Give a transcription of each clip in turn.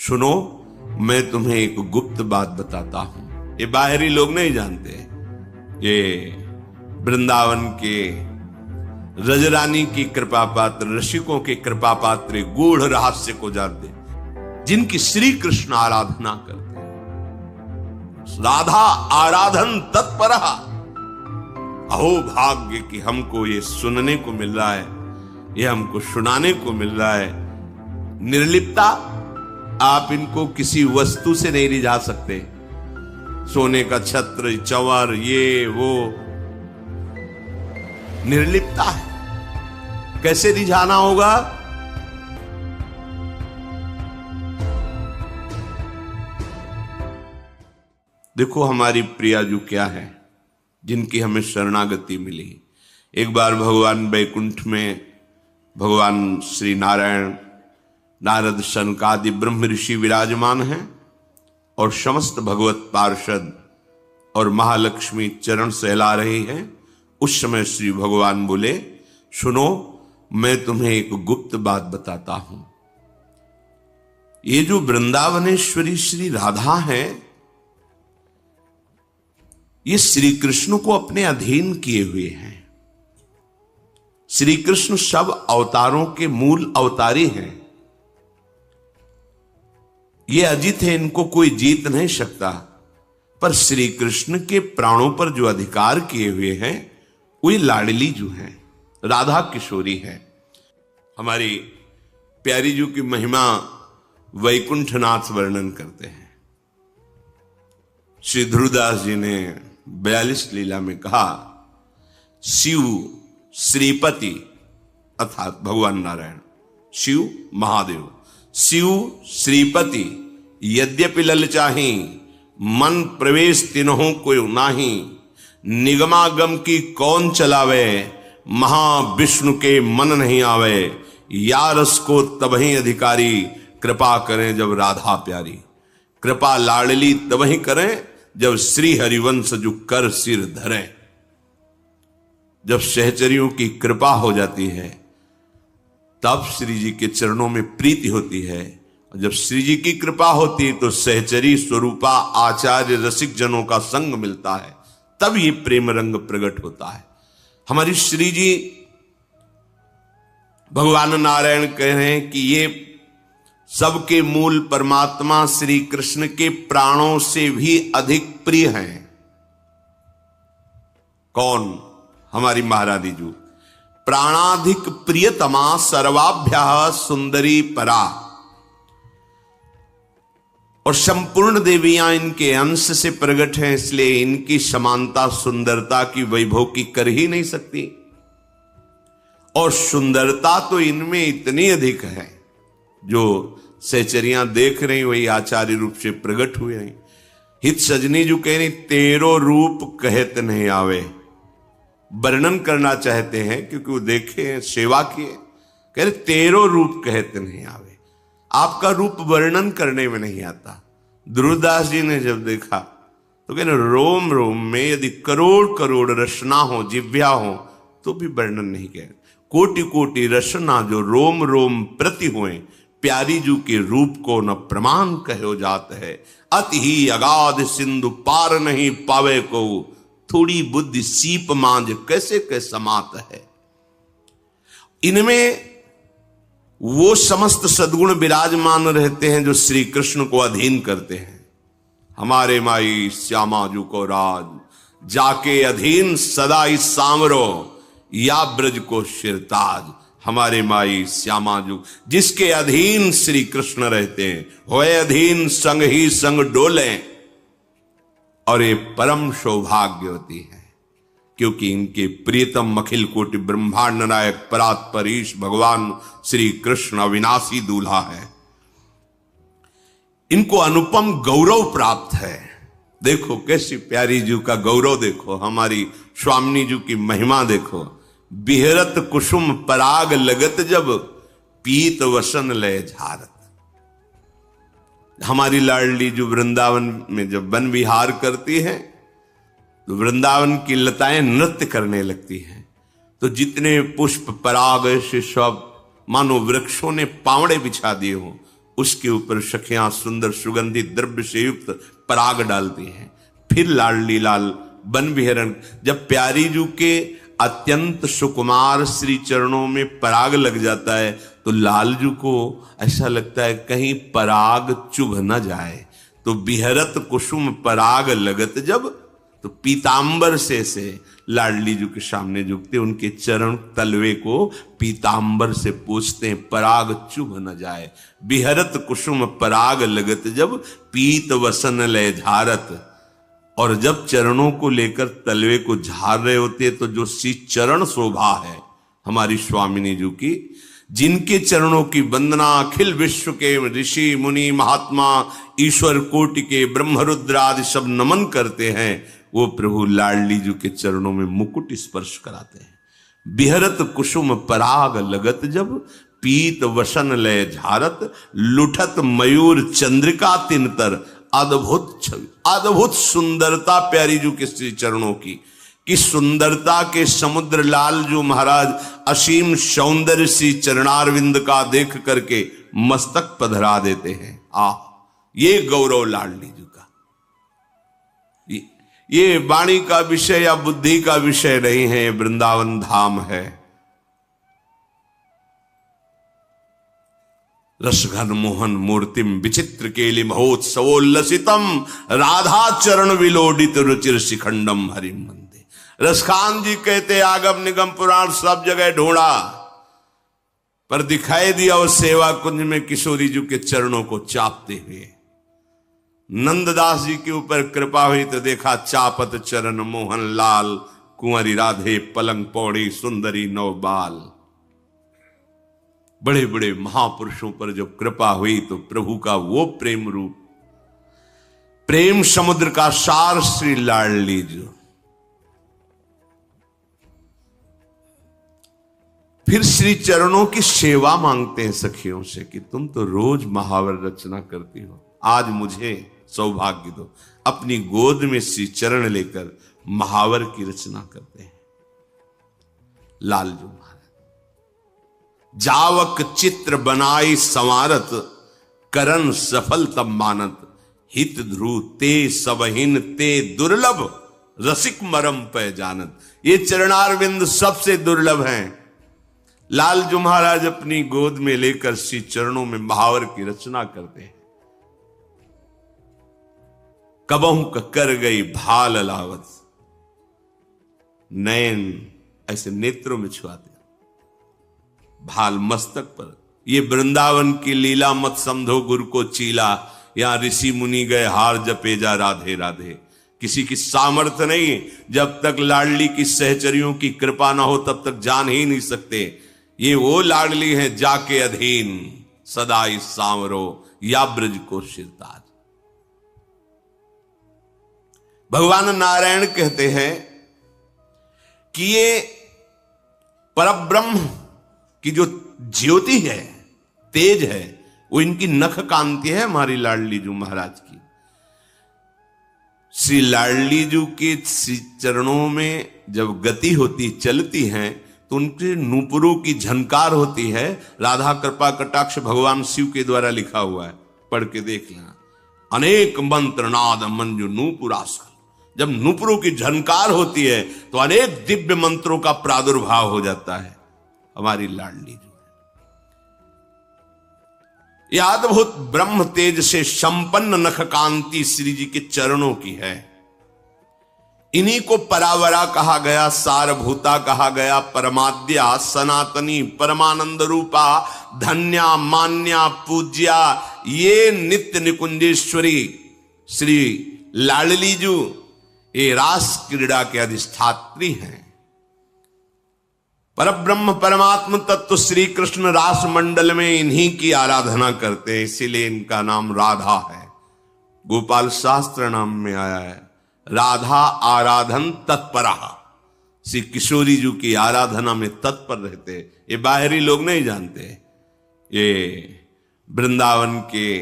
सुनो, मैं तुम्हें एक गुप्त बात बताता हूं। ये बाहरी लोग नहीं जानते। ये वृंदावन के रजरानी की कृपा पात्र, रसिकों के कृपा पात्र गूढ़ रहस्य को जानते, जिनकी श्री कृष्ण आराधना करते हैं। राधा आराधन तत्पर। अहो भाग्य कि हमको ये सुनने को मिल रहा है, ये हमको सुनाने को मिल रहा है। निर्लिप्ता, आप इनको किसी वस्तु से नहीं रिझा सकते। सोने का छत्र, चंवर, ये वो, निर्लिप्ता है। कैसे रिझाना होगा? देखो हमारी प्रियाजू क्या है, जिनकी हमें शरणागति मिली। एक बार भगवान वैकुंठ में भगवान श्री नारायण, नारद, शनकादि ब्रह्म ऋषि विराजमान हैं और समस्त भगवत पार्षद और महालक्ष्मी चरण सहला रही हैं। उस समय श्री भगवान बोले, सुनो, मैं तुम्हें एक गुप्त बात बताता हूं। ये जो वृंदावनेश्वरी श्री राधा है, ये श्री कृष्ण को अपने अधीन किए हुए हैं। श्री कृष्ण सब अवतारों के मूल अवतारी हैं। ये अजित है, इनको कोई जीत नहीं सकता। पर श्री कृष्ण के प्राणों पर जो अधिकार किए हुए हैं, वो लाडली जो है, राधा किशोरी है। हमारी प्यारी जी की महिमा वैकुंठनाथ वर्णन करते हैं। श्री ध्रुवदास जी ने 42 लीला में कहा, शिव श्रीपति अर्थात भगवान नारायण, शिव महादेव, शिव श्रीपति यद्यपि ललचाही, मन प्रवेश तिन्हों को नाही। निगमागम की कौन चलावे, महाविष्णु के मन नहीं आवे। यारस को तबही अधिकारी, कृपा करें जब राधा प्यारी। कृपा लाडली तबही करें जब श्री हरिवंश जो कर सिर धरे। जब सहचरियों की कृपा हो जाती है, तब श्री जी के चरणों में प्रीति होती है। और जब श्री जी की कृपा होती है तो सहचरी स्वरूपा आचार्य रसिक जनों का संग मिलता है, तब ये प्रेम रंग प्रकट होता है। हमारी श्री जी भगवान नारायण कह रहे हैं कि ये सबके मूल परमात्मा श्री कृष्ण के प्राणों से भी अधिक प्रिय हैं। कौन? हमारी महारानी जी। प्राणाधिक प्रियतमा सर्वाभ्या सुंदरी परा। और संपूर्ण देवियां इनके अंश से प्रकट हैं, इसलिए इनकी समानता सुंदरता की वैभव की कर ही नहीं सकती। और सुंदरता तो इनमें इतनी अधिक है, जो सहचरियां देख रही वही आचार्य रूप से प्रकट हुए हैं। हित सजनी जो कह रही, तेरो रूप कहत नहीं आवे। वर्णन करना चाहते हैं क्योंकि वो देखे, सेवा किए, कह रहे तेरो रूप कहत नहीं आवे। आपका रूप वर्णन करने में नहीं आता। ध्रुवदास जी ने जब देखा तो कहने, रोम रोम में यदि करोड़ करोड़ रचना हो, जिव्या हो, तो भी वर्णन नहीं कह। कोटि कोटि रचना जो रोम रोम प्रति हुए, प्यारी जू के रूप को न प्रमाण कहो जात है। अति ही अगाध सिंधु पार नहीं पावे को, थोड़ी बुद्धि सीप मांझ कैसे के समात है। इनमें वो समस्त सद्गुण विराजमान रहते हैं जो श्री कृष्ण को अधीन करते हैं। हमारे माई श्यामा जू को राज, जाके अधीन सदा इस सांवरो, या ब्रज को शिरताज। हमारे माई श्यामा जू, जिसके अधीन श्री कृष्ण रहते हैं, होए अधीन संग ही संग डोले। और ये परम सौभाग्यवती है, क्योंकि इनके प्रियतम अखिल कोटि ब्रह्मांड नायक परात्परीश भगवान श्री कृष्ण अविनाशी दूल्हा है। इनको अनुपम गौरव प्राप्त है। देखो कैसी प्यारी जी का गौरव, देखो हमारी स्वामिनी जी की महिमा देखो। बिहरत कुसुम पराग लगत जब, पीत वसन लय झारत। हमारी लाडली जो वृंदावन में जब वन विहार करती है, तो वृंदावन की लताएं नृत्य करने लगती हैं। तो जितने पुष्प पराग से सब मानो वृक्षों ने पावड़े बिछा दिए हो, उसके ऊपर सखियां सुंदर सुगंधित द्रव्य से युक्त पराग डालती हैं। फिर लाडली लाल वन विहरण, जब प्यारी जू के अत्यंत सुकुमार श्री चरणों में पराग लग जाता है तो लालजू को ऐसा लगता है कहीं पराग चुभ न जाए, तो बिहरत कुसुम पराग लगत जब, तो पीतांबर से लाडली जू के सामने झुकते, उनके चरण तलवे को पीतांबर से पूछते हैं पराग चुभ न जाए। बिहरत कुसुम पराग लगत जब, पीत वसन लय झारत। और जब चरणों को लेकर तलवे को झाड़ रहे होते तो जो सी चरण शोभा है हमारी स्वामिनी जी की, जिनके चरणों की वंदना अखिल विश्व के ऋषि मुनि महात्मा ईश्वर कोटि के ब्रह्मरुद्र आदि सब नमन करते हैं, वो प्रभु लाडली जी के चरणों में मुकुट स्पर्श कराते हैं। बिहरत कुसुम पराग लगत जब, पीत वसन लय झारत, लुठत मयूर चंद्रिका तिनतर। अद्भुत छवि, अद्भुत सुंदरता प्यारी जू के श्री चरणों की, कि सुंदरता के समुद्र लाल जो महाराज असीम सौंदर्य सी चरणारविंद का देख करके मस्तक पधरा देते हैं। ये गौरव लाडली जी का, ये वाणी का विषय या बुद्धि का विषय नहीं है, वृंदावन धाम है। रसघन मोहन मूर्तिम विचित्र केलि महोत्सवोल्लसितम, राधा चरण विलोडित रुचिर शिखंडम हरिम वंदे। रसखान जी कहते आगम निगम पुराण सब जगह ढूंढा, पर दिखाई दिया उस सेवा कुंज में किशोरी जी के चरणों को चापते हुए। नंददास जी के ऊपर कृपा हुई तो देखा चापत चरण मोहन लाल, कुंवरी राधे पलंग पौड़ी सुंदरी नौबाल। बड़े बड़े महापुरुषों पर जब कृपा हुई तो प्रभु का वो प्रेम रूप, प्रेम समुद्र का सार श्री लाडली जी। फिर श्री चरणों की सेवा मांगते हैं सखियों से कि तुम तो रोज महावर रचना करती हो, आज मुझे सौभाग्य दो। अपनी गोद में श्री चरण लेकर महावर की रचना करते हैं लालजू महाराज। जावक चित्र बनाई संवारत, करन सफल तब मानत, हित ध्रुव ते सबहिन ते दुर्लभ, रसिक मरम पे जानत। ये चरणारविंद सबसे दुर्लभ हैं। लालजू महाराज अपनी गोद में लेकर श्री चरणों में महावर की रचना करते हैं। कबहू कर गई भाल लावत, नयन ऐसे नेत्रों में छुआते, भाल मस्तक पर। ये वृंदावन की लीला मत समझो गुरु को चीला, यहां ऋषि मुनि गए हार जपे जा राधे राधे। किसी की सामर्थ्य नहीं, जब तक लाडली की सहचरियों की कृपा ना हो तब तक जान ही नहीं सकते। ये वो लाडली है जाके अधीन, सदा इस सांवरो या ब्रज को शिरताज। भगवान नारायण कहते हैं कि ये परब्रह्म की जो ज्योति है, तेज है, वो इनकी नख कांति है हमारी लाडली जू महाराज की। श्री लाडली जू के श्री चरणों में जब गति होती, चलती हैं, तो उनके नूपुरों की झनकार होती है। राधा कृपा कटाक्ष भगवान शिव के द्वारा लिखा हुआ है, पढ़ के देख लेना। अनेक मंत्र नाद मंजु नूपुरास्कल, जब नूपुरों की झनकार होती है तो अनेक दिव्य मंत्रों का प्रादुर्भाव हो जाता है। हमारी लाडली जो है यह अद्भुत ब्रह्म तेज से संपन्न नख कांति श्री जी के चरणों की है। इन्हीं को परावरा कहा गया, सारभूता कहा गया, परमाद्या सनातनी परमानंद रूपा, धन्या मान्या पूज्या। ये नित्य निकुंजेश्वरी श्री लाडली जू ये रास क्रीड़ा के अधिष्ठात्री हैं। परब्रह्म परमात्म तत्व श्री कृष्ण रास मंडल में इन्हीं की आराधना करते हैं, इसीलिए इनका नाम राधा है। गोपाल शास्त्र नाम में आया है राधा आराधन तत्परा। श्री किशोरी जी की आराधना में तत्पर रहते। ये बाहरी लोग नहीं जानते, ये वृंदावन के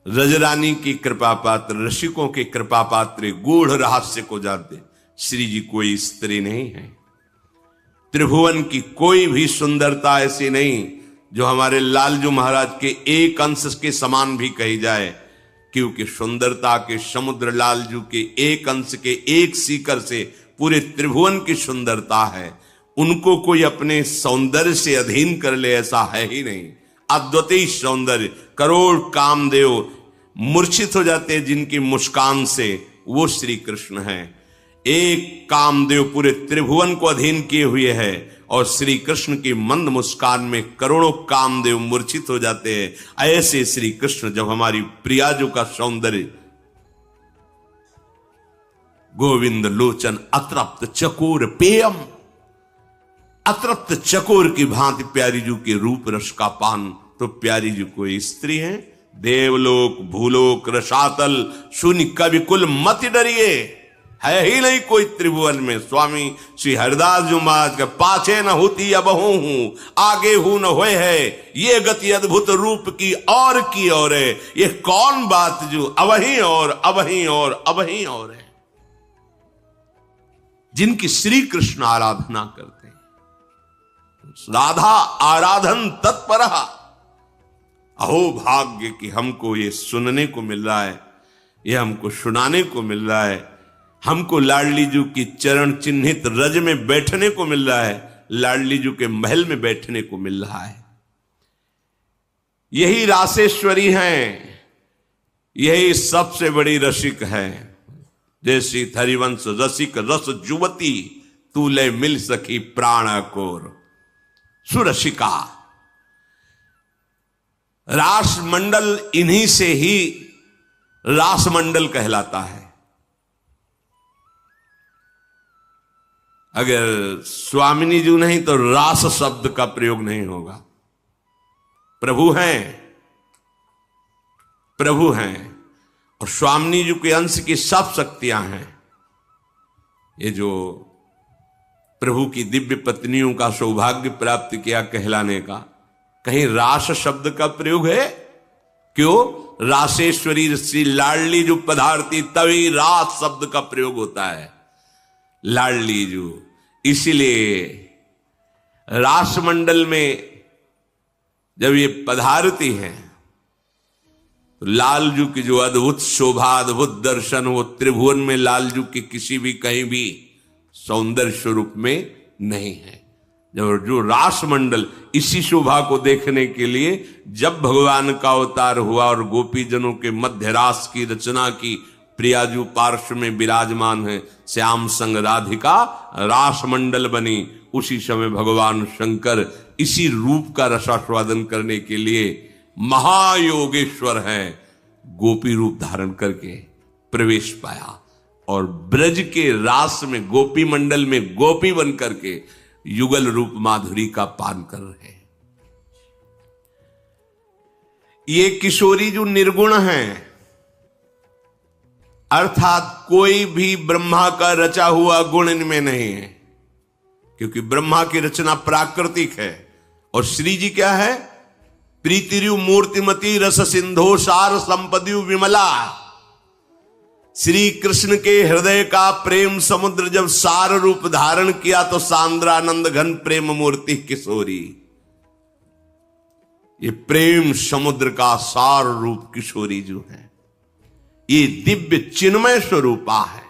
रजरानी की कृपा पात्र, रसिकों के कृपा पात्र गूढ़ रहस्य को जानते। श्री जी कोई स्त्री नहीं है, त्रिभुवन की कोई भी सुंदरता ऐसी नहीं जो हमारे लालजू महाराज के एक अंश के समान भी कही जाए, क्योंकि सुंदरता के समुद्र लालजू के एक अंश के एक सीकर से पूरे त्रिभुवन की सुंदरता है। उनको कोई अपने सौंदर्य से अधीन कर ले ऐसा है ही नहीं। अद्वितीय सौंदर्य, करोड़ कामदेव मूर्छित हो जाते हैं जिनकी मुस्कान से, वो श्री कृष्ण है। एक कामदेव पूरे त्रिभुवन को अधीन किए हुए है और श्री कृष्ण की मंद मुस्कान में करोड़ों कामदेव मूर्छित हो जाते हैं। ऐसे श्री कृष्ण जब हमारी प्रियाजू का सौंदर्य, गोविंद लोचन अतृप्त चकोर पेयम, अतृप्त चकोर की भांति प्यारी जू के रूप रस का पान, तो प्यारी जू कोई स्त्री है। देवलोक भूलोक रसातल शून्य कवि कुल मत डरिए, है ही नहीं कोई त्रिभुवन में। स्वामी श्री हरिदास जी महाराज के पाछे न होती अबहू हूं, आगे हूं न होए है, ये गति अद्भुत रूप की और है। ये कौन बात जो अबही और अबही और अबही और है। जिनकी श्री कृष्ण आराधना करते हैं, राधा आराधन तत्पर। अहो भाग्य कि हमको ये सुनने को मिल रहा है, ये हमको सुनाने को मिल रहा है, हमको लाडली जू की चरण चिन्हित रज में बैठने को मिल रहा है, लाडली जू के महल में बैठने को मिल रहा है। यही रासेश्वरी हैं, यही सबसे बड़ी रसिक है। जैसी हरिवंश रसिक रस जुवती, तूले मिल सकी प्राण कोर। सुरसिका रास मंडल, इन्हीं से ही रास मंडल कहलाता है। अगर स्वामिनी जी नहीं तो रास शब्द का प्रयोग नहीं होगा। प्रभु हैं, प्रभु हैं और स्वामिनी जी के अंश की सब शक्तियां हैं। ये जो प्रभु की दिव्य पत्नियों का सौभाग्य प्राप्त किया कहलाने का, कहीं रास शब्द का प्रयोग है? क्यों? रासेश्वरी श्री लाडली जो पधारती तभी रास शब्द का प्रयोग होता है। लाडली जो, इसलिए रासमंडल में जब ये पधारती हैं तो लालजू की जो अद्भुत शोभा, अद्भुत दर्शन, वो त्रिभुवन में लालजू की किसी भी कहीं भी सौंदर्य स्वरूप में नहीं है। जब जो रासमंडल, इसी शोभा को देखने के लिए जब भगवान का अवतार हुआ और गोपीजनों के मध्य रास की रचना की, प्रियाजू पार्श्व में विराजमान है, श्याम संग राधिका रासमंडल बनी, उसी समय भगवान शंकर इसी रूप का रसास्वादन करने के लिए महायोगेश्वर हैं, गोपी रूप धारण करके प्रवेश पाया और ब्रज के रास में, गोपी मंडल में गोपी बन करके युगल रूप माधुरी का पान कर रहे। ये किशोरी जो निर्गुण हैं, अर्थात कोई भी ब्रह्मा का रचा हुआ गुण इनमें नहीं है, क्योंकि ब्रह्मा की रचना प्राकृतिक है और श्री जी क्या है? प्रीतिरु मूर्तिमती रस सिंधो सार संपदयु विमला। श्री कृष्ण के हृदय का प्रेम समुद्र जब सार रूप धारण किया तो सांद्रानंद घन प्रेम मूर्ति किशोरी। ये प्रेम समुद्र का सार रूप किशोरी जो है, ये दिव्य चिन्मय स्वरूपा है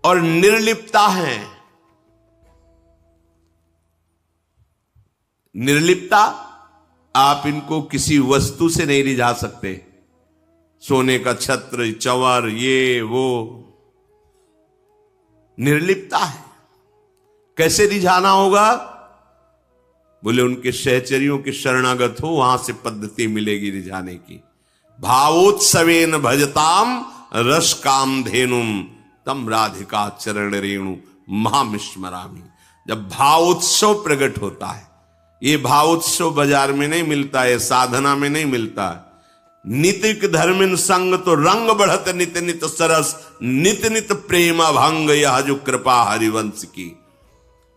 और निर्लिप्ता है। निर्लिप्ता, आप इनको किसी वस्तु से नहीं रिझा सकते। सोने का छत्र, चंवर, ये वो, निर्लिप्ता है। कैसे रिझाना होगा? बोले उनके सहचरियों के शरणागत हो, वहां से पद्धति मिलेगी रिझाने की। भावोत्सवेन भजताम रस काम धेनुम तम राधिका चरण रेणु महामिस्मरामी। जब भावोत्सव प्रकट होता है, ये भावोत्सव बाजार में नहीं मिलता है, साधना में नहीं मिलता है। नितिक धर्मिन संग तो रंग बढ़त नित नित सरस, नित नित प्रेम भंग यह जो कृपा हरिवंश की।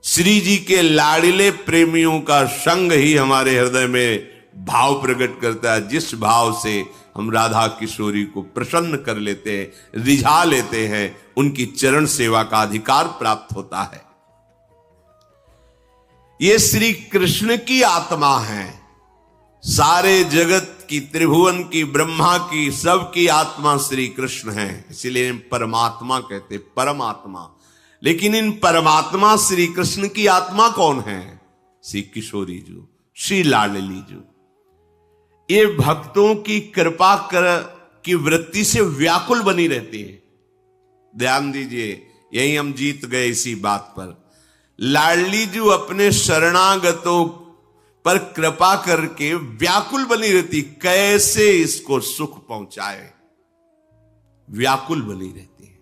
श्री जी के लाड़िले प्रेमियों का संग ही हमारे हृदय में भाव प्रकट करता है, जिस भाव से हम राधा किशोरी को प्रसन्न कर लेते हैं, रिझा लेते हैं, उनकी चरण सेवा का अधिकार प्राप्त होता है। ये श्री कृष्ण की आत्मा है। सारे जगत की, त्रिभुवन की, ब्रह्मा की, सबकी आत्मा श्री कृष्ण है, इसीलिए परमात्मा कहते, परमात्मा। लेकिन इन परमात्मा श्री कृष्ण की आत्मा कौन है? श्री किशोरी जी, श्री लाडली जी। ये भक्तों की कृपा की वृत्ति से व्याकुल बनी रहती है। ध्यान दीजिए, यही हम जीत गए इसी बात पर। लाडली जी अपने शरणागतों पर कृपा करके व्याकुल बनी रहती, कैसे इसको सुख पहुंचाए, व्याकुल बनी रहती है।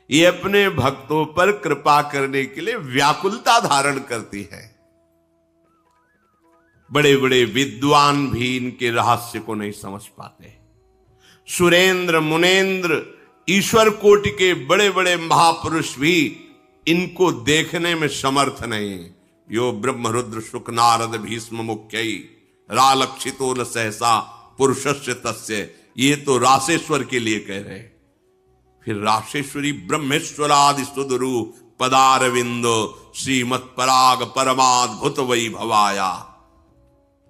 ये अपने भक्तों पर कृपा करने के लिए व्याकुलता धारण करती है। बड़े बड़े विद्वान भी इनके रहस्य को नहीं समझ पाते। सुरेंद्र, मुनेन्द्र, ईश्वर कोटि के बड़े बड़े महापुरुष भी इनको देखने में समर्थ नहीं। यो ब्रह्म रुद्र शुक नारद भीष्म मुख्यई रालक्षितो न सहसा पुरुषस्य तस्य, ये तो रासेश्वर के लिए कह रहे। फिर राशेश्वरी ब्रह्मेश्वरादि सुदुरु पदारविंदो श्रीमत् पराग परमाद्भुत वैभवाया,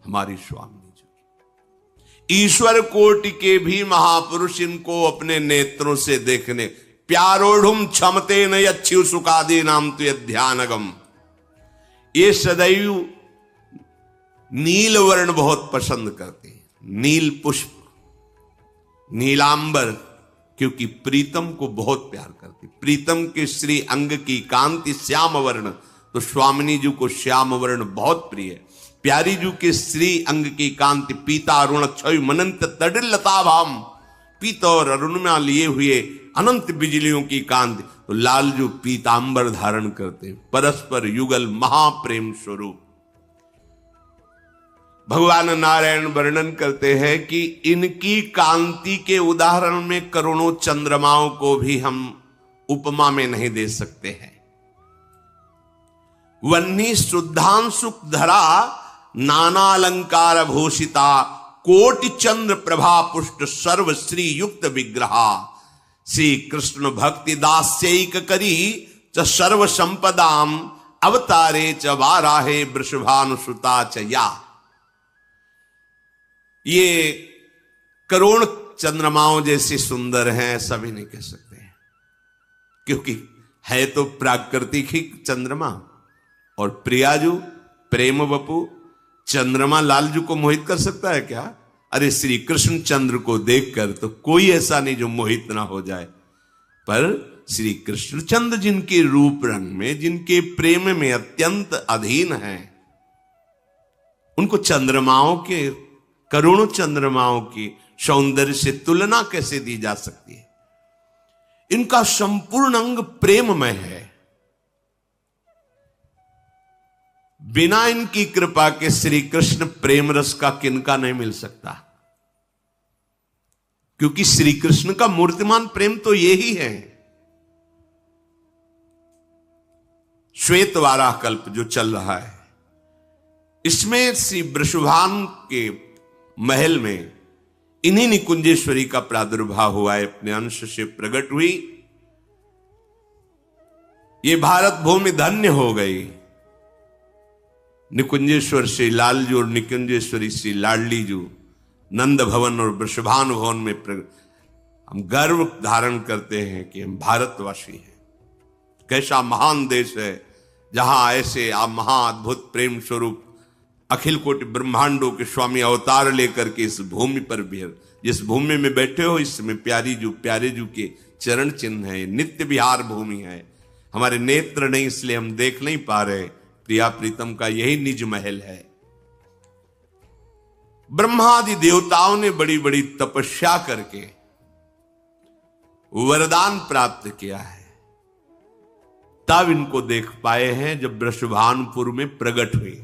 हमारी स्वामी जी। ईश्वर कोटि के भी महापुरुष इनको अपने नेत्रों से देखने, प्यारोढ़ुम क्षमते न अच्छी सुखादि नाम तो ध्यानगम, ये सदैव नील वर्ण बहुत पसंद करते हैं, नील पुष्प, नीलांबर, क्योंकि प्रीतम को बहुत प्यार करती। प्रीतम के श्री अंग की कांति श्याम वर्ण, तो स्वामिनी जी को श्याम वर्ण बहुत प्रिय है। प्यारी जी के श्री अंग की कांति पीता अरुण क्षय मनंत तडिल लताभाम, पीता और अरुण में लिए हुए अनंत बिजलियों की कांति, तो लालजू पीतांबर धारण करते, परस्पर युगल महाप्रेम स्वरूप। भगवान नारायण वर्णन करते हैं कि इनकी कांति के उदाहरण में करोड़ों चंद्रमाओं को भी हम उपमा में नहीं दे सकते हैं। वन्नी शुद्धांशुक धरा नाना अलंकार भूषिता, कोटि चंद्र प्रभा पुष्ट सर्व श्री युक्त विग्रहा, श्री कृष्ण भक्ति दास्यैक करी च सर्व संपदाम, अवतारे च वाराहे वृषभानुसुता च या। ये करोड़ चंद्रमाओं जैसे सुंदर हैं ऐसा भी नहीं कह सकते हैं, क्योंकि है तो प्राकृतिक ही चंद्रमा। और प्रियाजू प्रेम बपू, चंद्रमा लालजू को मोहित कर सकता है क्या? अरे श्री कृष्ण चंद्र को देखकर तो कोई ऐसा नहीं जो मोहित ना हो जाए। पर श्री कृष्ण चंद्र जिनके रूप रंग में, जिनके प्रेम में अत्यंत अधीन है, उनको चंद्रमाओं के, करोड़ों चंद्रमाओं की सौंदर्य से तुलना कैसे दी जा सकती है? इनका संपूर्ण अंग प्रेममय है। बिना इनकी कृपा के श्री कृष्ण प्रेम रस का किनका नहीं मिल सकता, क्योंकि श्री कृष्ण का मूर्तिमान प्रेम तो यही है। श्वेत वाराह कल्प जो चल रहा है, इसमें श्री वृषभानु के महल में इन्हीं निकुंजेश्वरी का प्रादुर्भाव हुआ है, अपने अंश से प्रकट हुई। ये भारत भूमि धन्य हो गई। निकुंजेश्वर श्री लालजू और निकुंजेश्वरी श्री लाडली जू नंद भवन और वृषभानु भवन में हम गर्व धारण करते हैं कि हम भारतवासी हैं। कैसा महान देश है जहां ऐसे आप महाअद्भुत प्रेम स्वरूप अखिल कोटि ब्रह्मांडों के स्वामी अवतार लेकर के इस भूमि पर भी, जिस भूमि में बैठे हो इसमें प्यारे जू के चरण चिन्ह है। नित्य विहार भूमि है। हमारे नेत्र नहीं इसलिए हम देख नहीं पा रहे, प्रिया प्रीतम का यही निज महल है। ब्रह्मादि देवताओं ने बड़ी बड़ी तपस्या करके वरदान प्राप्त किया है, तब इनको देख पाए हैं जब वृषभानुपुर में प्रकट हुई।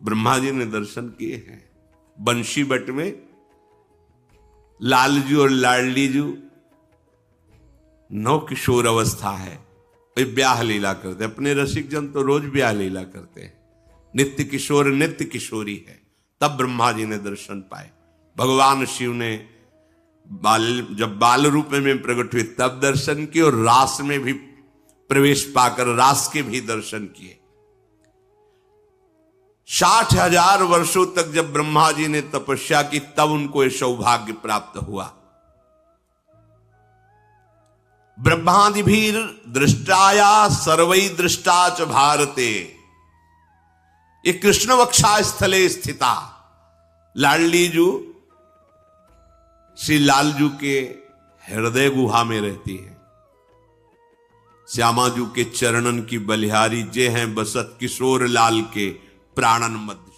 ब्रह्मा जी ने दर्शन किए हैं। बंशी बट में लालजू और लाडली जू नौ किशोर अवस्था है, वे ब्याह लीला करते। अपने रसिक जन तो रोज ब्याह लीला करते हैं। नित्य किशोर नित्य किशोरी है। तब ब्रह्मा जी ने दर्शन पाए। भगवान शिव ने जब बाल रूप में प्रकट हुए तब दर्शन किए, और रास में भी प्रवेश पाकर रास के भी दर्शन किए। 60,000 वर्षों तक जब ब्रह्मा जी ने तपस्या की तब उनको यह सौभाग्य प्राप्त हुआ। ब्रह्मादिभीर दृष्टाया सर्वै दृष्टा च भारते, ये कृष्ण वक्षा स्थले स्थिता, लाडलीजू श्री लालजू के हृदय गुहा में रहती है। श्यामाजू के चरणन की बलिहारी जे हैं बसत किशोर लाल के प्राणन मध्य।